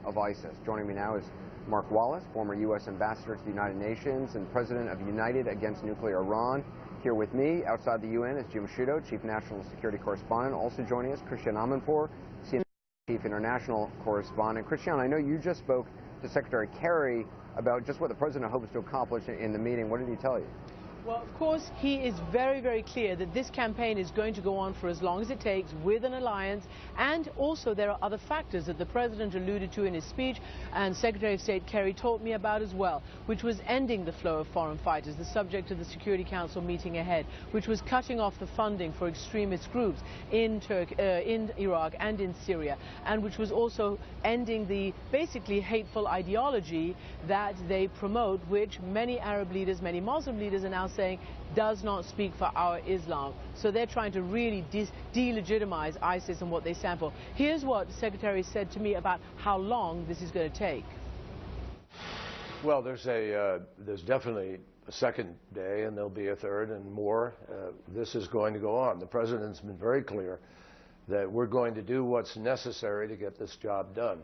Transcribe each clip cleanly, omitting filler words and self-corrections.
of ISIS. Joining me now is Mark Wallace, former U.S. Ambassador to the United Nations and President of United Against Nuclear Iran. Here with me, outside the UN, is Jim Sciutto, Chief National Security Correspondent. Also joining us, Christian Amanpour, CNN Chief International Correspondent. Christian, I know you just spoke to Secretary Kerry about just what the President hopes to accomplish in the meeting. What did he tell you? Well, of course, he is very, very clear that this campaign is going to go on for as long as it takes with an alliance, and also there are other factors that the President alluded to in his speech and Secretary of State Kerry told me about as well, which was ending the flow of foreign fighters, the subject of the Security Council meeting ahead, which was cutting off the funding for extremist groups in Iraq and in Syria, and which was also ending the basically hateful ideology that they promote, which many Arab leaders, many Muslim leaders are now saying does not speak for our Islam. So they're trying to really delegitimize ISIS and what they stand for. Here's what the Secretary said to me about how long this is going to take. Well, there's definitely a second day, and there'll be a third and more. This is going to go on. The President's been very clear that we're going to do what's necessary to get this job done.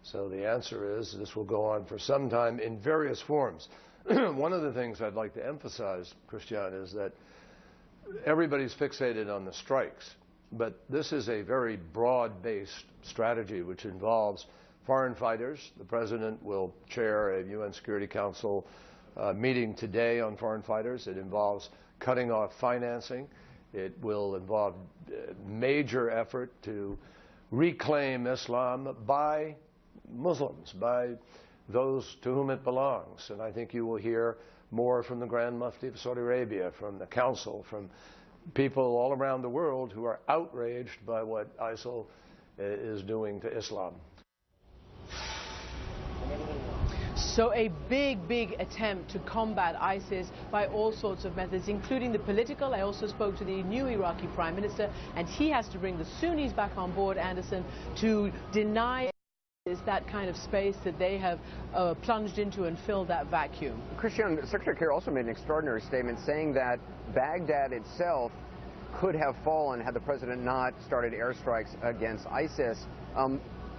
So the answer is this will go on for some time in various forms. One of the things I'd like to emphasize, Christian, is that everybody's fixated on the strikes, but this is a very broad-based strategy which involves foreign fighters. The President will chair a UN Security Council meeting today on foreign fighters. It involves cutting off financing. It will involve major effort to reclaim Islam by Muslims, by those to whom it belongs. And I think you will hear more from the Grand Mufti of Saudi Arabia, from the Council, from people all around the world who are outraged by what ISIL is doing to Islam. So a big, big attempt to combat ISIS by all sorts of methods, including the political. I also spoke to the new Iraqi Prime Minister, and he has to bring the Sunnis back on board, Anderson, to deny that kind of space that they have plunged into and filled that vacuum. Christian, Secretary Kerry also made an extraordinary statement saying that Baghdad itself could have fallen had the President not started airstrikes against ISIS.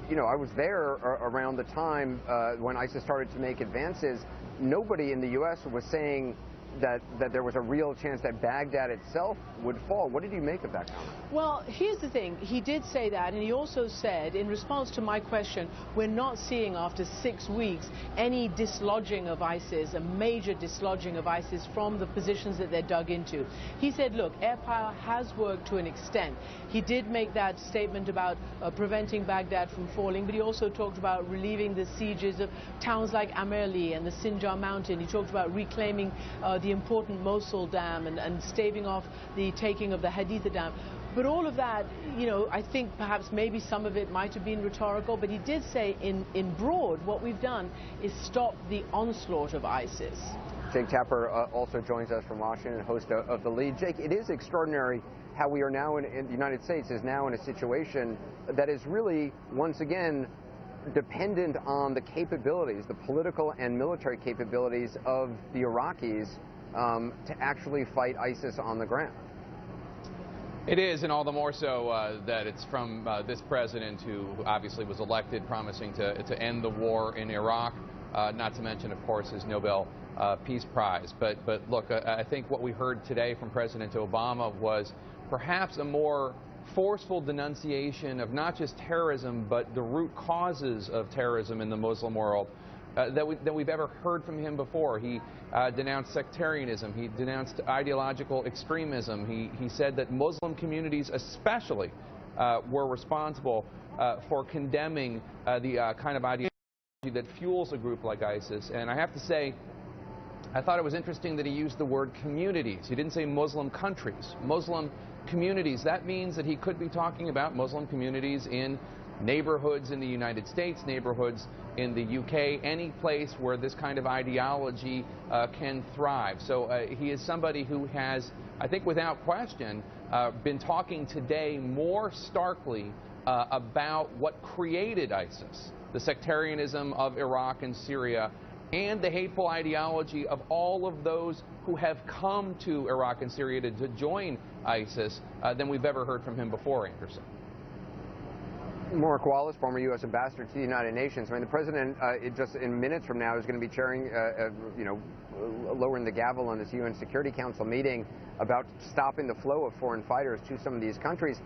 You know, I was there around the time when ISIS started to make advances. Nobody in the U.S. was saying that there was a real chance that Baghdad itself would fall. What did you make of that comment? Well, here's the thing. He did say that, and he also said, in response to my question, we're not seeing after 6 weeks any dislodging of ISIS, a major dislodging of ISIS from the positions that they're dug into. He said, look, air power has worked to an extent. He did make that statement about preventing Baghdad from falling, but he also talked about relieving the sieges of towns like Amerli and the Sinjar Mountain. He talked about reclaiming the important Mosul Dam and staving off the taking of the Haditha Dam. But all of that, you know, I think perhaps maybe some of it might have been rhetorical, but he did say in broad, what we've done is stop the onslaught of ISIS. Jake Tapper also joins us from Washington, host of The Lead. Jake, it is extraordinary how we are now in the United States is now in a situation that is really, once again, dependent on the capabilities, the political and military capabilities of the Iraqis to actually fight ISIS on the ground. It is, and all the more so that it's from this president who obviously was elected promising to end the war in Iraq, not to mention, of course, his Nobel Peace Prize. But look, I think what we heard today from President Obama was perhaps a more forceful denunciation of not just terrorism, but the root causes of terrorism in the Muslim world that we've ever heard from him before. He denounced sectarianism. He denounced ideological extremism. He said that Muslim communities especially were responsible for condemning the kind of ideology that fuels a group like ISIS. And I have to say, I thought it was interesting that he used the word communities. He didn't say Muslim countries, Muslim communities. That means that he could be talking about Muslim communities in neighborhoods in the United States, neighborhoods in the UK, any place where this kind of ideology can thrive. So he is somebody who has, I think without question, been talking today more starkly about what created ISIS, the sectarianism of Iraq and Syria, and the hateful ideology of all of those who have come to Iraq and Syria to join ISIS than we've ever heard from him before, Anderson. Mark Wallace, former U.S. ambassador to the United Nations. I mean, the president, just in minutes from now, is going to be chairing, lowering the gavel on this UN Security Council meeting about stopping the flow of foreign fighters to some of these countries.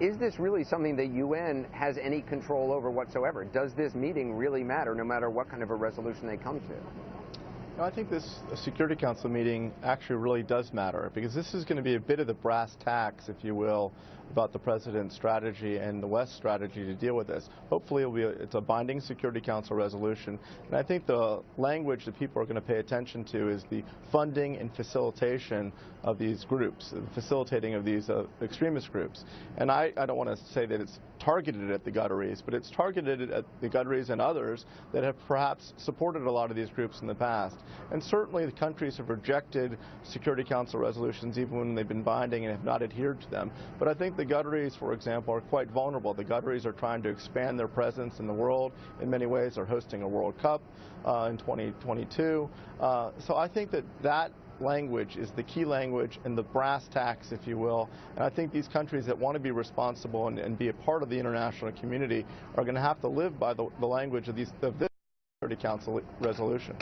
Is this really something the UN has any control over whatsoever? Does this meeting really matter, no matter what kind of a resolution they come to? I think this Security Council meeting actually really does matter, because this is going to be a bit of the brass tacks, if you will, about the president's strategy and the West's strategy to deal with this. Hopefully it's a binding Security Council resolution, and I think the language that people are going to pay attention to is the funding and facilitation of these groups, the facilitating of these extremist groups. And I don't want to say that it's targeted at the Qataris, but it's targeted at the Qataris and others that have perhaps supported a lot of these groups in the past. And certainly the countries have rejected Security Council resolutions even when they've been binding and have not adhered to them. But I think the Qataris, for example, are quite vulnerable. The Qataris are trying to expand their presence in the world. In many ways, they're hosting a World Cup in 2022. So I think that language is the key language and the brass tacks, if you will. And I think these countries that want to be responsible and be a part of the international community are going to have to live by the language of this Security Council resolution.